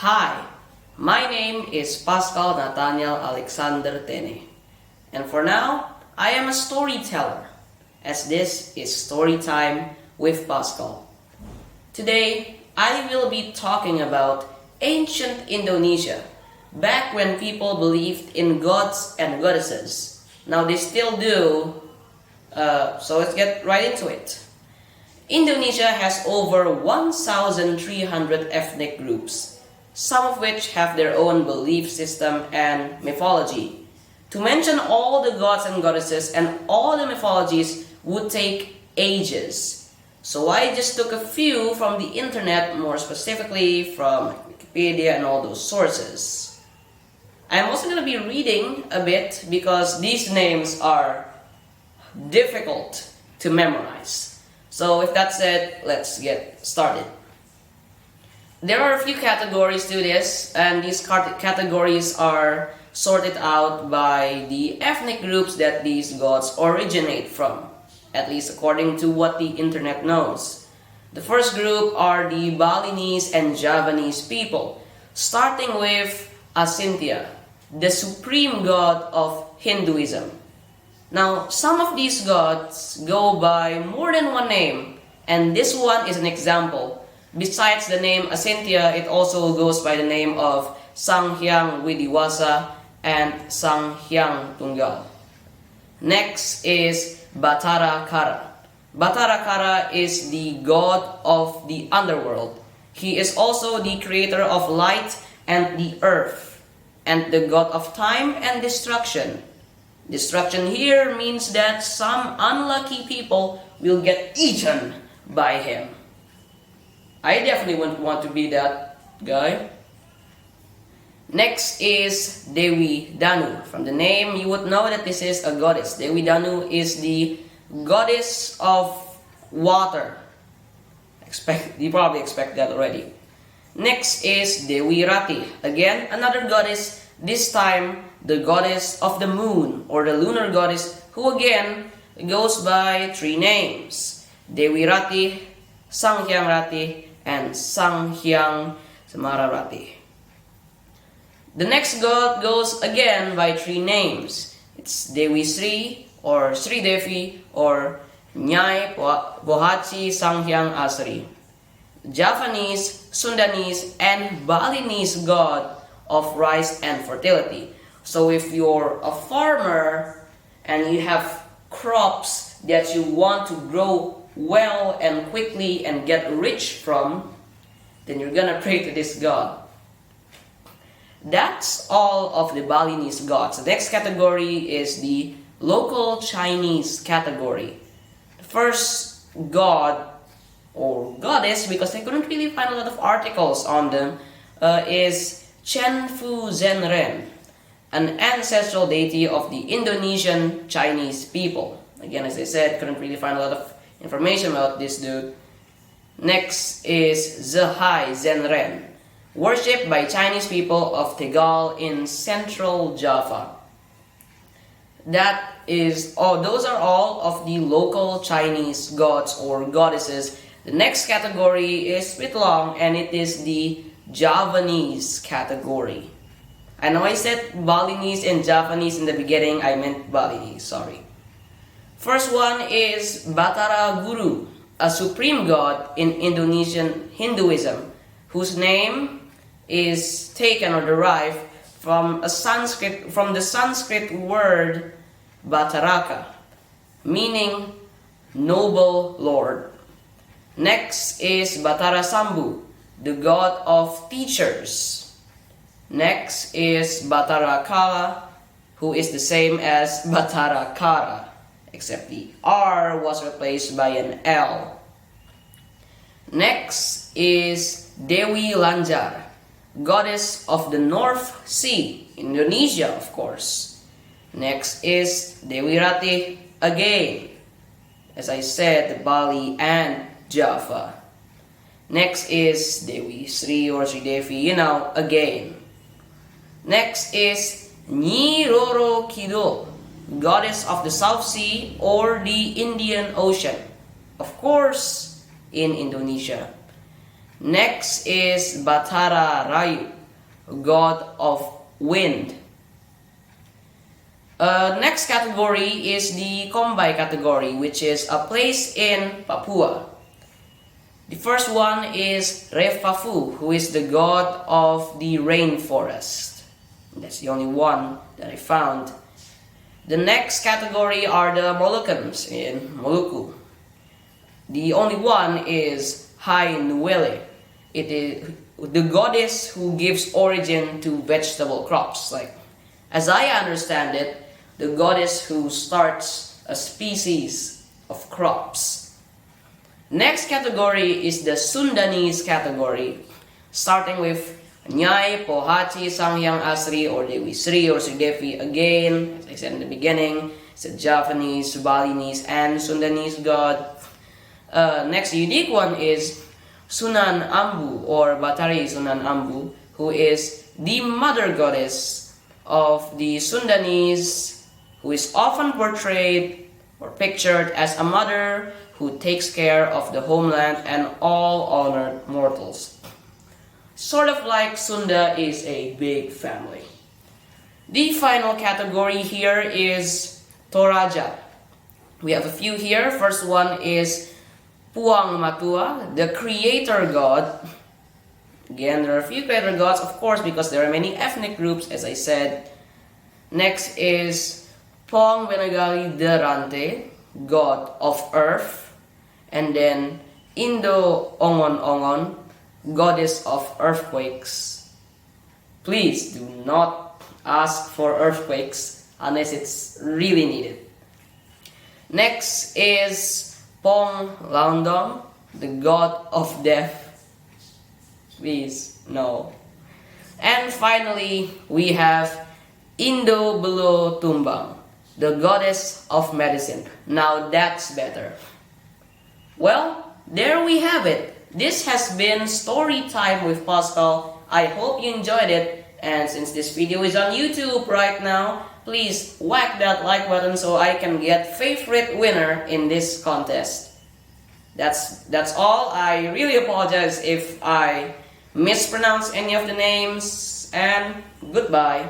Hi, my name is Pascal Nataniel Alexander Thene, and for now, I am a storyteller, as this is Storytime with Pascal. Today, I will be talking about ancient Indonesia, back when people believed in gods and goddesses. Now they still do, so let's get right into it. Indonesia has over 1,300 ethnic groups, some of which have their own belief system and mythology. To mention all the gods and goddesses and all the mythologies would take ages. So I just took a few from the internet, more specifically from Wikipedia and all those sources. I'm also going to be reading a bit because these names are difficult to memorize. So with that said, let's get started. There are a few categories to this, and these categories are sorted out by the ethnic groups that these gods originate from, at least according to what the internet knows. The first group are the Balinese and Javanese people, starting with Asintya, the supreme god of Hinduism. Now, some of these gods go by more than one name, and this one is an example. Besides the name Asintya, it also goes by the name of Sanghyang Widiwasa and Sanghyang Tunggal. Next is Batara Kara. Batara Kara is the god of the underworld. He is also the creator of light and the earth, and the god of time and destruction. Destruction here means that some unlucky people will get eaten by him. I definitely wouldn't want to be that guy. Next is Dewi Danu. From the name, you would know that this is a goddess. Dewi Danu is the goddess of water. You probably expect that already. Next is Dewi Rati. Again, another goddess, this time the goddess of the moon, or the lunar goddess, who again goes by three names. Dewi Rati, Sanghyang Rati, and Sanghyang Semararati. The next god goes again by three names. It's Dewi Sri, or Sri Devi, or Nyai Bohachi Sanghyang Asri. Javanese, Sundanese, and Balinese god of rice and fertility. So if you're a farmer and you have crops that you want to grow well and quickly and get rich from, then you're gonna pray to this god. That's all of the Balinese gods. The next category is the local Chinese category. The first god or goddess, because I couldn't really find a lot of articles on them, is Chen Fu Zhenren, an ancestral deity of the Indonesian Chinese people. Again, as I said, couldn't really find a lot of information about this dude. Next is Zhai Zhenren, worshipped by Chinese people of Tegal in central Java. Those are all of the local Chinese gods or goddesses. The next category is a bit long, and it is the Javanese category. I know I said Balinese and Javanese in the beginning, I meant Balinese, sorry. First one is Batara Guru, a supreme god in Indonesian Hinduism, whose name is taken or derived from the Sanskrit word Bataraka, meaning noble lord. Next is Batara Sambu, the god of teachers. Next is Batara Kala, who is the same as Batara Kara, except the R was replaced by an L. Next is Dewi Lanjar, goddess of the North Sea, Indonesia of course. Next is Dewi Rati, again, as I said, Bali and Java. Next is Dewi Sri or Sri Devi, again. Next is Nyi Roro Kidul, goddess of the South Sea or the Indian Ocean, of course, in Indonesia. Next is Batara Rayu, god of wind. Next category is the Kombay category, which is a place in Papua. The first one is Refafu, who is the god of the rainforest. That's the only one that I found. The next category are the Moluccans in Maluku. The only one is Hai Nuele. It is the goddess who gives origin to vegetable crops. Like, as I understand it, the goddess who starts a species of crops. Next category is the Sundanese category, starting with Nyai Pohaci Sanghyang Asri or Dewi Sri or Sri Devi again. As I said in the beginning, it's a Javanese, Balinese, and Sundanese god. Next unique one is Sunan Ambu or Batari Sunan Ambu, who is the mother goddess of the Sundanese, who is often portrayed or pictured as a mother who takes care of the homeland and all honored mortals. Sort of like Sunda is a big family. The final category here is Toraja. We have a few here. First one is Puang Matua, the creator god. Again, there are a few creator gods, of course, because there are many ethnic groups, as I said. Next is Pong Benagali Derante, god of earth. And then Indo Ongon Ongon, goddess of earthquakes. Please do not ask for earthquakes unless it's really needed. Next is Pong Laundong, the god of death. Please, no. And finally, we have Indo Belo Tumbang, the goddess of medicine. Now that's better. Well, there we have it. This has been Story Time with Pascal. I hope you enjoyed it. And since this video is on YouTube right now, please whack that like button so I can get favorite winner in this contest. That's all. I really apologize if I mispronounce any of the names, and goodbye.